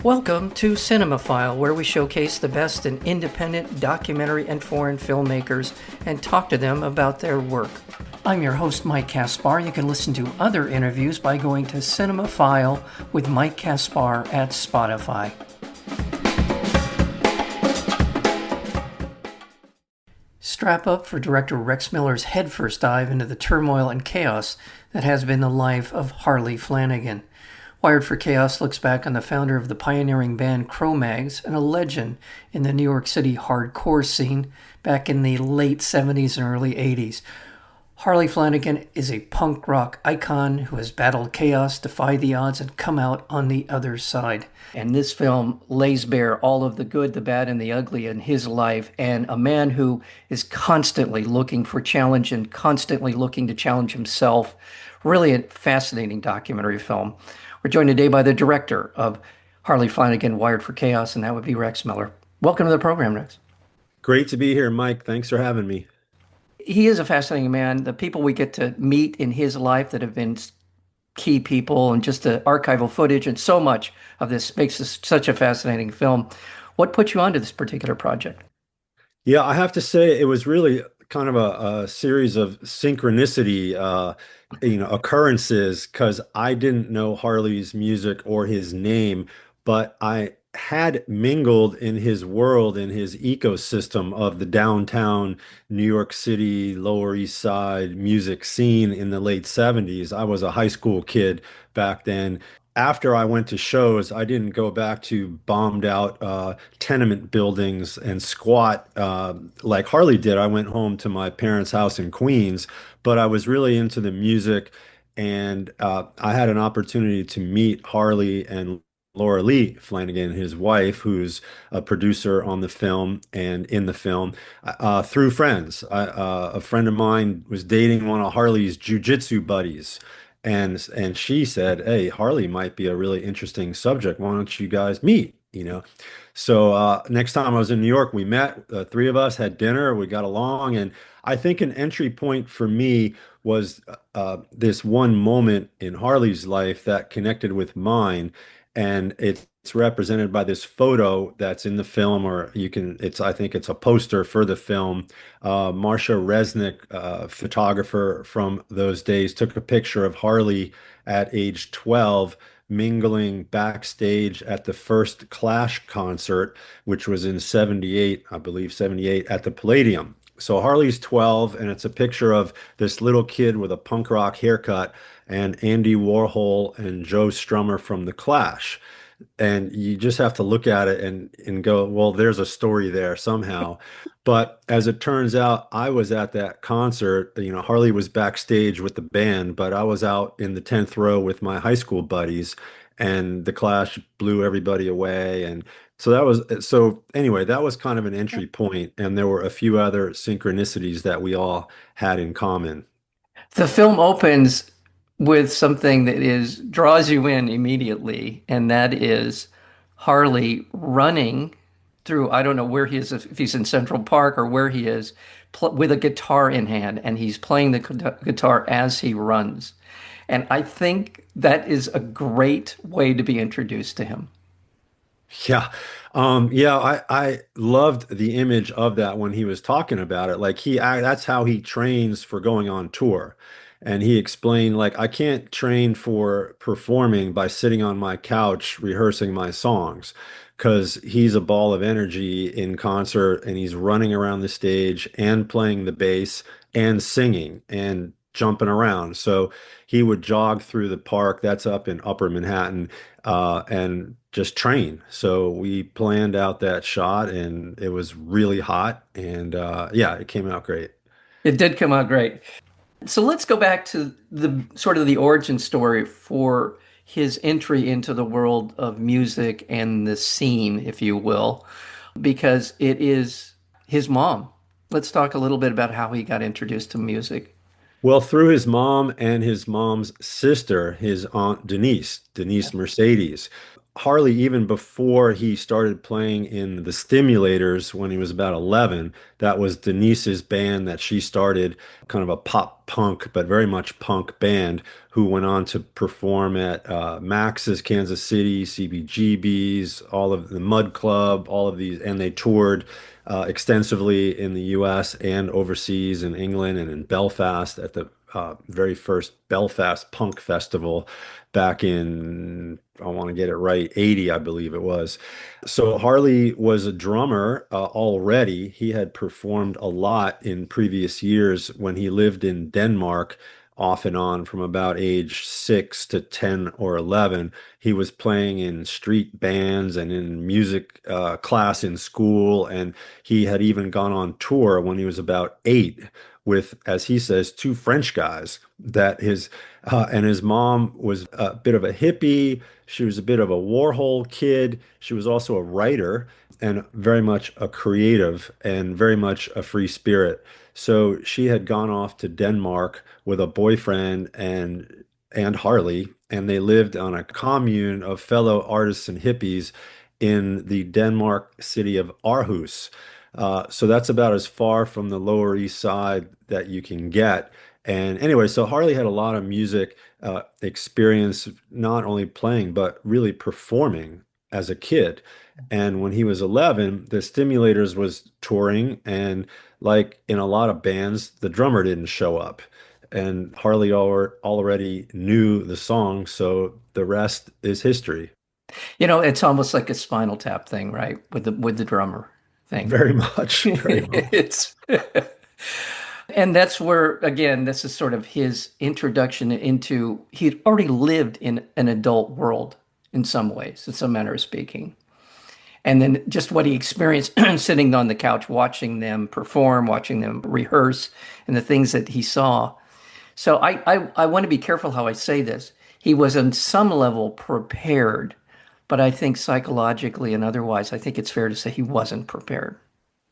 Welcome to Cinemaphile, where we showcase the best in independent documentary and foreign filmmakers and talk to them about their work. I'm your host, Mike Kaspar. You can listen to other interviews by going to Cinemaphile with Mike Kaspar at Spotify. Strap up for director Rex Miller's headfirst dive into the turmoil and chaos that has been the life of Harley Flanagan. Wired for Chaos looks back on the founder of the pioneering band Cro-Mags and a legend in the New York City hardcore scene back in the late 70s and early 80s. Harley Flanagan is a punk rock icon who has battled chaos, defied the odds, and come out on the other side. And this film lays bare all of the good, the bad, and the ugly in his life, and a man who is constantly looking for challenge and constantly looking to challenge himself. Really a fascinating documentary film. We're joined today by the director of Harley Flanagan, Wired for Chaos, and that would be Rex Miller. Welcome to the program, Rex. Great to be here, Mike. Thanks for having me. He is a fascinating man. The people we get to meet in his life that have been key people and just the archival footage and so much of this makes this such a fascinating film. What put you onto this particular project? Yeah, I have to say it was really kind of a series of synchronicity, occurrences because I didn't know Harley's music or his name, but I had mingled in his world, in his ecosystem of the downtown New York City, Lower East Side music scene in the late 70s. I was a high school kid back then. After I went to shows, I didn't go back to bombed out tenement buildings and squat like Harley did. I went home to my parents' house in Queens, but I was really into the music, and I had an opportunity to meet Harley and Laura Lee Flanagan, his wife, who's a producer on the film and in the film, through friends. A friend of mine was dating one of Harley's jujitsu buddies. And she said, "Hey, Harley might be a really interesting subject. Why don't you guys meet?" So next time I was in New York, we met. Three of us had dinner. We got along, and I think an entry point for me was this one moment in Harley's life that connected with mine, and it's represented by this photo that's in the film, or you can. I think it's a poster for the film. Marcia Resnick, photographer from those days, took a picture of Harley at age 12 mingling backstage at the first Clash concert, which was in 78, I believe 78, at the Palladium. So Harley's 12, and it's a picture of this little kid with a punk rock haircut and Andy Warhol and Joe Strummer from the Clash. And you just have to look at it and go, well, there's a story there somehow. But as it turns out, I was at that concert. Harley was backstage with the band, but I was out in the 10th row with my high school buddies, and the Clash blew everybody away. And so anyway, that was kind of an entry point, and there were a few other synchronicities that we all had in common. The film opens with something that is draws you in immediately, and that is Harley running through, I don't know where he is, if he's in Central Park or where he is, with a guitar in hand, and he's playing the guitar as he runs. And I think that is a great way to be introduced to him. Yeah. Yeah, I loved the image of that when he was talking about it. Like that's how he trains for going on tour. And he explained, like, I can't train for performing by sitting on my couch rehearsing my songs, because he's a ball of energy in concert, and he's running around the stage and playing the bass and singing and jumping around. So he would jog through the park that's up in Upper Manhattan, and just train. So we planned out that shot, and it was really hot, and yeah, it came out great. It did come out great. So let's go back to the sort of the origin story for his entry into the world of music and the scene, if you will, because it is his mom. Let's talk a little bit about how he got introduced to music. Well, through his mom and his mom's sister, his aunt Denise Mercedes. Harley, even before he started playing in the Stimulators when he was about 11, that was Denise's band that she started, kind of a pop punk, but very much punk band, who went on to perform at Max's Kansas City, CBGB's, all of the Mud Club, all of these, and they toured extensively in the US and overseas in England and in Belfast at the very first Belfast Punk Festival back in, I want to get it right, 80, I believe it was. So Harley was a drummer already. He had performed a lot in previous years when he lived in Denmark, off and on from about age 6 to 10 or 11. He was playing in street bands and in music class in school, and he had even gone on tour when he was about 8 with, as he says, two French guys that his and his mom was a bit of a hippie. She was a bit of a Warhol kid. She was also a writer and very much a creative and very much a free spirit. So she had gone off to Denmark with a boyfriend and Harley, and they lived on a commune of fellow artists and hippies in the Denmark city of Aarhus. So that's about as far from the Lower East Side that you can get. And anyway, so Harley had a lot of music experience, not only playing, but really performing as a kid. And when he was 11, the Stimulators was touring, and like in a lot of bands, the drummer didn't show up. And Harley already knew the song, so the rest is history. It's almost like a Spinal Tap thing, right? With the drummer thing. Very much, very much. It's and that's where, again, this is sort of his introduction into, he'd already lived in an adult world in some ways, in some manner of speaking. And then just what he experienced sitting on the couch, watching them perform, watching them rehearse, and the things that he saw. So I want to be careful how I say this. He was on some level prepared, but I think psychologically and otherwise, I think it's fair to say he wasn't prepared.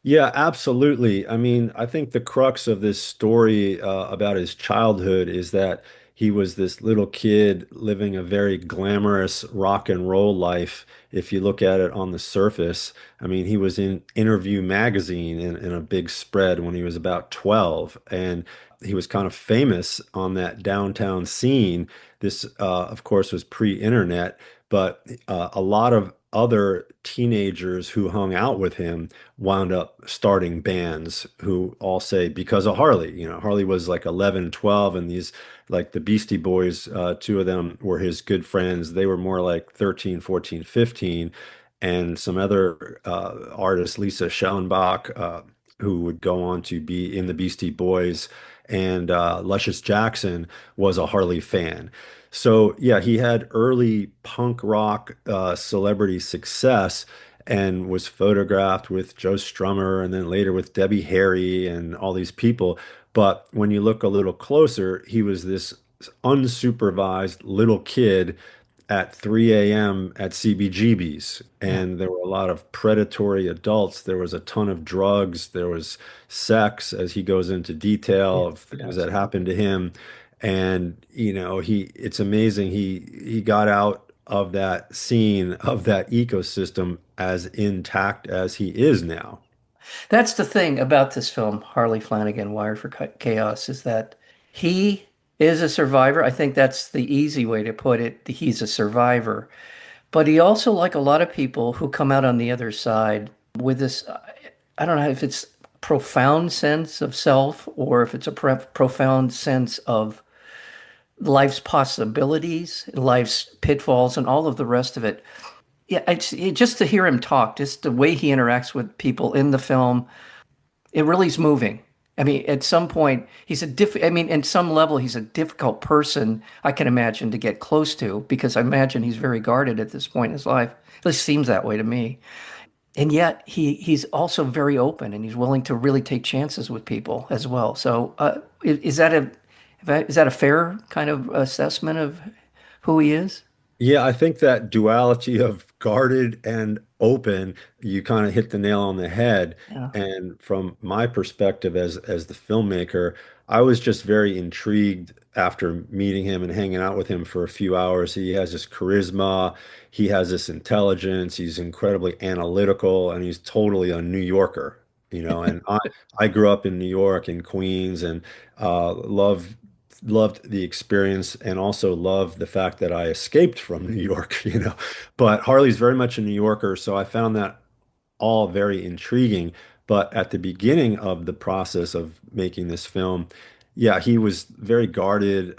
Yeah, absolutely. I mean, I think the crux of this story about his childhood is that he was this little kid living a very glamorous rock and roll life. If you look at it on the surface, I mean, he was in Interview magazine in a big spread when he was about 12, and he was kind of famous on that downtown scene. This, of course, was pre-internet, but a lot of other teenagers who hung out with him wound up starting bands who all say because of Harley. Harley was like 11, 12, and these, like the Beastie Boys, two of them were his good friends. They were more like 13, 14, 15, and some other artists, Lisa Schellenbach, who would go on to be in the Beastie Boys, and Luscious Jackson was a Harley fan. So yeah, he had early punk rock celebrity success and was photographed with Joe Strummer and then later with Debbie Harry and all these people. But when you look a little closer, he was this unsupervised little kid at 3 a.m. at CBGB's. Yeah. And there were a lot of predatory adults. There was a ton of drugs. There was sex, as he goes into detail Yeah. of things Yes. that happened to him. And, it's amazing. He got out of that scene, of that ecosystem as intact as he is now. That's the thing about this film, Harley Flanagan, Wired for Chaos, is that he is a survivor. I think that's the easy way to put it. He's a survivor. But he also, like a lot of people who come out on the other side with this, I don't know if it's profound sense of self or if it's a profound sense of life's possibilities, life's pitfalls, and all of the rest of it. Yeah, just to hear him talk, just the way he interacts with people in the film, it really is moving. I mean, at some point, I mean, at some level, he's a difficult person, I can imagine, to get close to because I imagine he's very guarded at this point in his life. At least seems that way to me. And yet, he's also very open and he's willing to really take chances with people as well. So, is that a fair kind of assessment of who he is? Yeah, I think that duality of guarded and open, you kind of hit the nail on the head. Yeah. And from my perspective as the filmmaker, I was just very intrigued after meeting him and hanging out with him for a few hours. He has this charisma, he has this intelligence, he's incredibly analytical, and he's totally a New Yorker, and I grew up in New York in Queens and loved the experience and also loved the fact that I escaped from New York, But Harley's very much a New Yorker, so I found that all very intriguing. But at the beginning of the process of making this film, yeah, he was very guarded.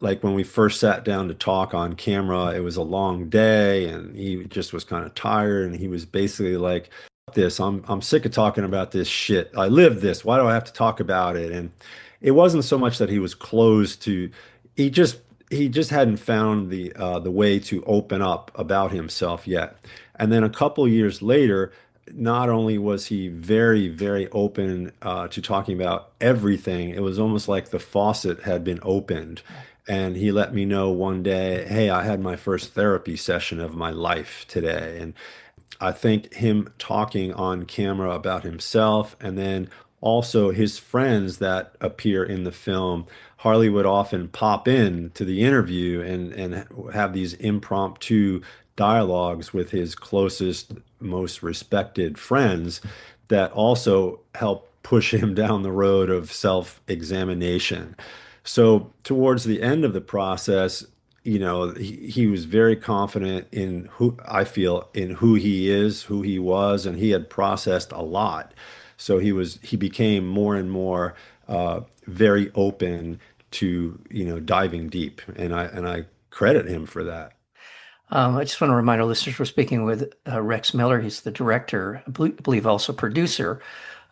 Like when we first sat down to talk on camera, it was a long day and he just was kind of tired. And he was basically like, this, I'm sick of talking about this shit. I lived this. Why do I have to talk about it? And it wasn't so much that he was closed to, he just he just hadn't found the way to open up about himself yet. And then a couple years later, not only was he very, very open to talking about everything, it was almost like the faucet had been opened. And he let me know one day, hey, I had my first therapy session of my life today. And I think him talking on camera about himself and then also his friends that appear in the film, Harley would often pop in to the interview and have these impromptu dialogues with his closest, most respected friends that also help push him down the road of self-examination. So towards the end of the process, he was very confident in who I feel in who he is, who he was, and he had processed a lot. So he became more and more very open to, diving deep, and I credit him for that. I just want to remind our listeners we're speaking with Rex Miller. He's the director, I believe also producer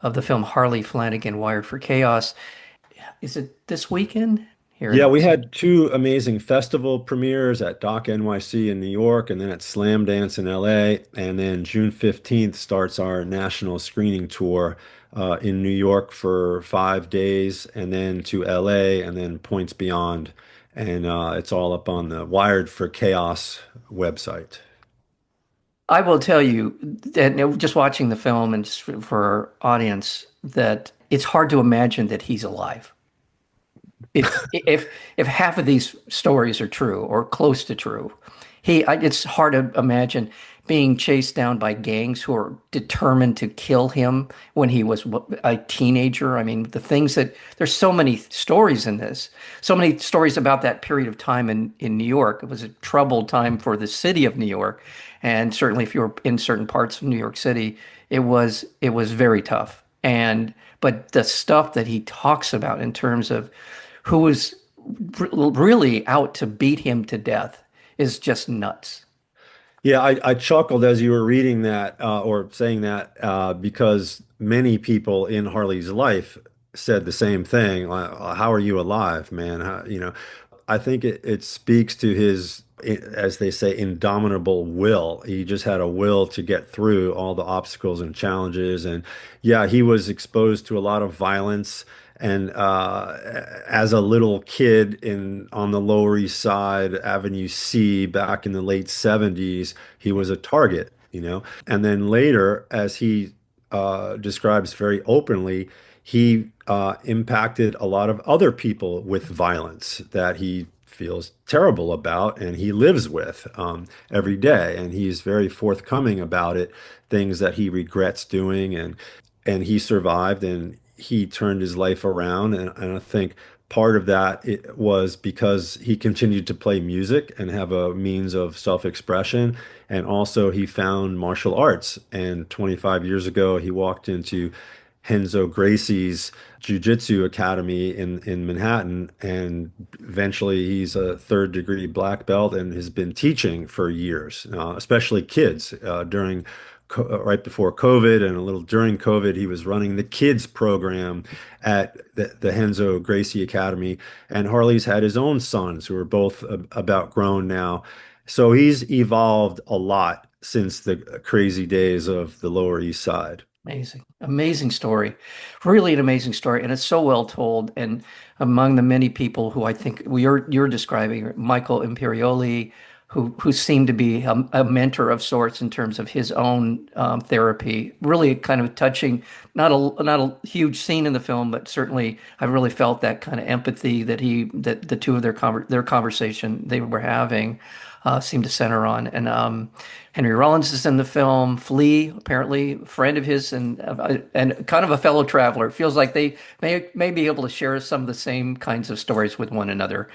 of the film Harley Flanagan Wired for Chaos. Is it this weekend here in Yeah, we NYC? had two amazing festival premieres at Doc NYC in New York and then at Slam Dance in LA. And then June 15th starts our national screening tour in New York for 5 days and then to LA and then points beyond. And it's all up on the Wired for Chaos website. I will tell you that just watching the film and just for our audience that it's hard to imagine that he's alive. If half of these stories are true or close to true, it's hard to imagine being chased down by gangs who are determined to kill him when he was a teenager. I mean, there's so many stories in this, so many stories about that period of time in New York. It was a troubled time for the city of New York, and certainly if you were in certain parts of New York City, it was very tough. But the stuff that he talks about in terms of who was really out to beat him to death is just nuts. Yeah, I chuckled as you were reading that or saying that because many people in Harley's life said the same thing. How are you alive, man? I think it speaks to his, as they say, indomitable will. He just had a will to get through all the obstacles and challenges. And yeah, he was exposed to a lot of violence. And as a little kid in on the Lower East Side, Avenue C, back in the late 70s, he was a target, And then later, as he describes very openly, he impacted a lot of other people with violence that he feels terrible about and he lives with every day. And he's very forthcoming about it, things that he regrets doing. And he survived and he turned his life around. And I think part of that it was because he continued to play music and have a means of self-expression. And also he found martial arts. And 25 years ago, he walked into Renzo Gracie's Jiu-Jitsu Academy in Manhattan, and eventually he's a third degree black belt and has been teaching for years, especially kids during right before COVID and a little during COVID. He was running the kids program at the Renzo Gracie Academy, and Harley's had his own sons who are both about grown now. So he's evolved a lot since the crazy days of the Lower East Side. Amazing, amazing story, really an amazing story, and it's so well told. And among the many people who I think you're describing, Michael Imperioli, who seemed to be a mentor of sorts in terms of his own therapy. Really kind of touching, not a huge scene in the film, but certainly I really felt that kind of empathy that the two of their conversation they were having seemed to center on. And Henry Rollins is in the film. Flea, apparently a friend of his and kind of a fellow traveler. It feels like they may be able to share some of the same kinds of stories with one another.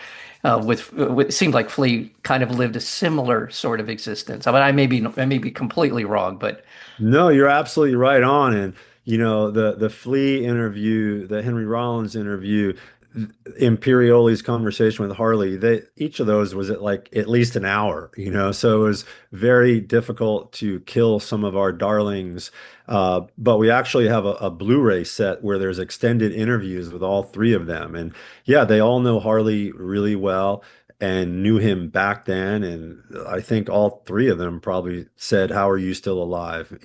It seemed like Flea kind of lived a similar sort of existence. I mean, I may be completely wrong, but No, you're absolutely right on. And the Flea interview, the Henry Rollins interview, Imperioli's conversation with Harley, they each of those was at least an hour. So it was very difficult to kill some of our darlings. But we actually have a Blu-ray set where there's extended interviews with all three of them. And yeah, they all know Harley really well and knew him back then. And I think all three of them probably said, "How are you still alive?"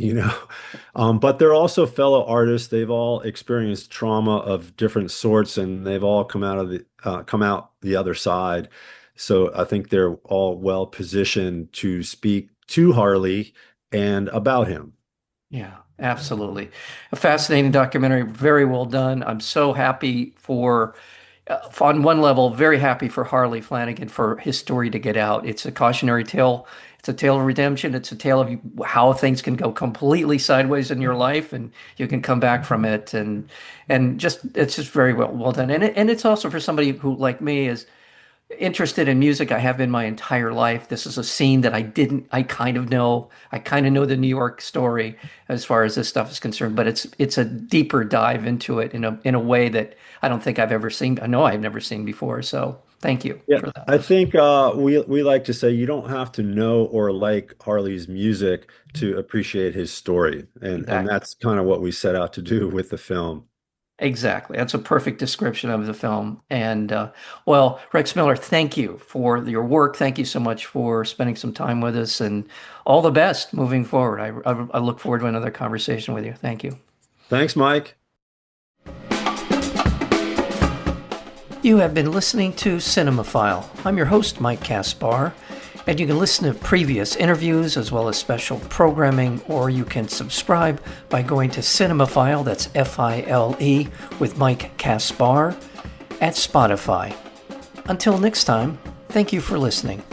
But they're also fellow artists. They've all experienced trauma of different sorts, and they've all come out the other side. So I think they're all well positioned to speak to Harley and about him. yeah, absolutely. A fascinating documentary, very well done. I'm so happy on one level, very happy for Harley Flanagan for his story to get out. It's a cautionary tale. It's a tale of redemption. It's a tale of how things can go completely sideways in your life, and you can come back from it. And just it's just very well done. And it's also for somebody who, like me, is interested in music. I have been my entire life. This is a scene that I kind of know. I kind of know the New York story as far as this stuff is concerned, but it's a deeper dive into it in a way that I don't think I've ever seen. I know I've never seen before. So thank you Yeah, for that. I think we like to say you don't have to know or like Harley's music to appreciate his story, and Exactly. that's kind of what we set out to do with the film. Exactly. That's a perfect description of the film. And well, Rex Miller, thank you for your work. Thank you so much for spending some time with us, and all the best moving forward. I look forward to another conversation with you. Thank you. Thanks, Mike. You have been listening to Cinemaphile. I'm your host, Mike Caspar, and you can listen to previous interviews as well as special programming, or you can subscribe by going to Cinemaphile, that's File, with Mike Caspar, at Spotify. Until next time, thank you for listening.